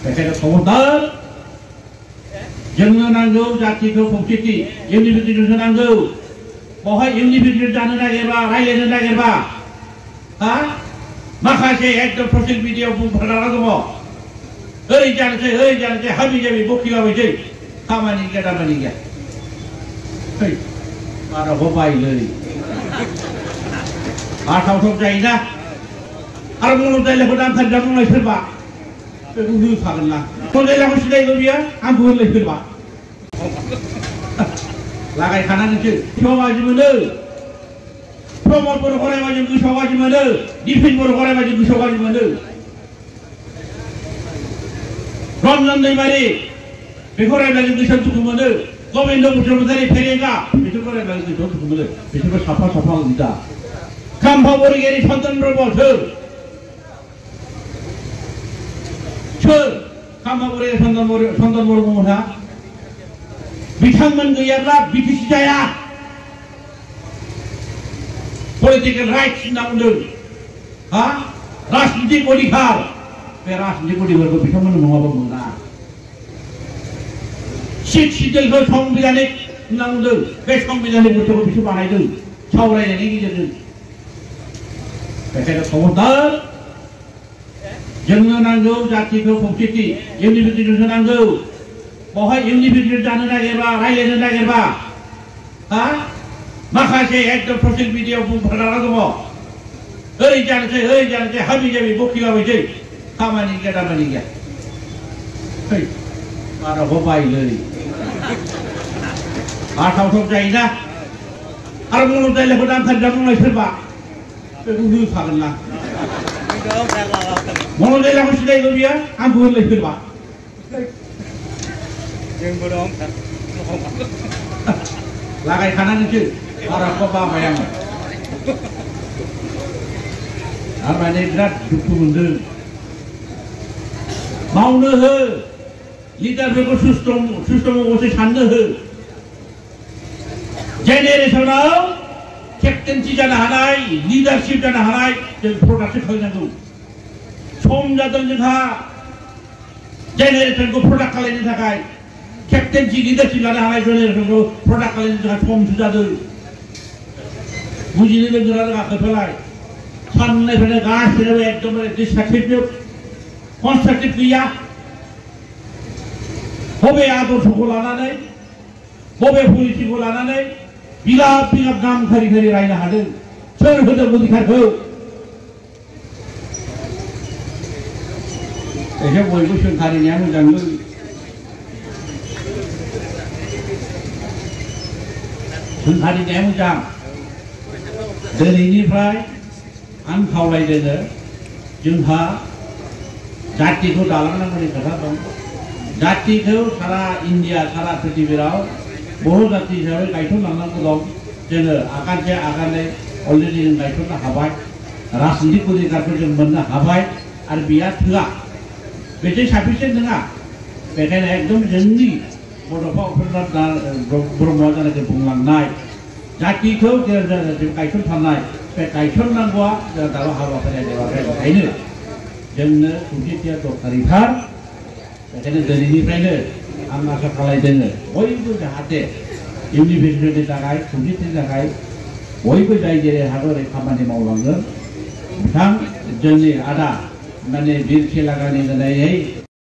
बेखायनो खबरदार जोंनो नांगौ जातिखौ खौसेथि इउनिटि नांगौ बावहाय इउनिटि जानो नागिरबा रायज्लायनो नागिरबा हा माखासे एकदम ससियेल मिडियायाव बुंफोरग्रा दङ ओरै जानोसै हाबि जाबि बखिलाबायसै खामानि गैया दामानि गैया बारा हबायलै आथावथाव जायोना आरो मुलुग दायलाखौ दामथारजा बुंनाय सोरबा बेखौ होखागोन ना मुलुग दायलाखौ सिनायगौ बियो आंखौ होनलाय सोरबा लागायखानानैसो गोसोआव गाज्रि मोनो प्रमद बर' फरायबा जों गोसोआव गाज्रि मोनो दिफेन बर' फरायबा जों गोसोआव गाज्रि मोनो रन्जन दैमारि बेखौ रायब्ला जों गोसोआव दुखु मोनो गबिन्द बसुमतारी फेरेंगा बिसोरखौ रायब्ला जों गोसोआव दुखु मोनो बिसोरबो साफा लिदा खाम्फा बरगयारि सन्तन ब्रह्म सोर खाम्फा बरगयारि सन्तन ब्रह्ममोनहा बिथांमोन गैयाब्ला बिटिसि जाया पलिटिकल राइट्स होनना बुंदों हा राजनितिक अधिकार बे राजनितिक अधिकारखौ बिथांमोन नङाबा मोना सिट सिडिउलखौ संबिधानिक होनना बुंदों बे संबिधानिक बुस्थुखौ बिसोर बानायदों सावरायनायनि गेजेरजों बेखायनो खबरदार जोंनो नांगौ जातिखौ खौसेथि इउनिटि नांगौ बावहाय इउनिटि जानो नागिरबा रायज्लायनो नागिरबा हा माखासे एकदम ससियेल मिडियायाव बुंफोरग्रा दङ ओरै जानोसै हाबि जाबि बखिलाबायसै खामानि गैया दामानि गैया बारा हबायलै आथावथाव जायोना आरो मुलुग दायलाखौ दामथारजा बुंनाय सोरबा बेखौ होखागोन ना मुलुग दायलाखौ सिनायगौ बियो आंखौ होनलाय सोरबा लागायखानानैसो बारा बाबाय आङो थारमाने बिराद दुखु मोनदों मावनो हो लिडारफोरखौ सुस्थ' महरै साननो हो जेनेरेसनाव केप्टेनसि जानो हानाय लिडारशिप जानो हानाय जों प्रडाक्टसो खालामनांगौ सम जादों जोंहा जेनेरेसनखौ प्रडाक्ट खालामनो थाखाय केप्टेनसि लिडारशिप लानो हानाय जेनेरेसनखौ प्रडाक्ट खालामनो थाखाय समसो जादों बुजिनो रोंगोना रोङाखैफोरलाय साननायफ्रानो गासिबो एकदमबारे डिस्ट्राक्टिभ कनस्ट्राक्टिभ गैया बबे आदर्शखौ लानानै बबे पलिसिखौ लानानै बिगाब नाम खारि रायनो हादों सोर होदों अधिकारखौ एसे बयबो सोंखारिनाया मोजांलै सोंखारिनाया मोजां दिनैनिफ्राय आं खावलायदों जोंहा जातिखौ दालांनांगौनि खोथा दं जातिखौ सारा इन्डिया सारा पृथिबीराव बर' जाति हिसाबै गायसनलांनांगौ दं जोङो आगानसे आगानै अलरेडि जों गायसननो हाबाय राजनितिक अधिकारखौ जों मोननो हाबाय आरो बेया थोआ बेजों साफिसियेन्ट नङा बेखायनो एकदम जोंनि बड'फा उपेन्द्र ब्रह्मआ जानाखि बुंलांनाय जातिखौ गायसनथारनाय बे गायसननांगौआ जोंहा दाबो हाबाफारिया जोबाखै ओंखायनो जोंनो खौसेथिया दरकारिथार बेखायनो दिनैनिफ्रायनो आं आसा खालामदों बयबो जाहाथे इउनिभार्सिटिनि थाखाय खौसेथिनि थाखाय बयबो जाय जेरै हागौ ओरै खामानि मावलांगोन बिथां जोंनि आदा माने बिर खेलागानि होनायै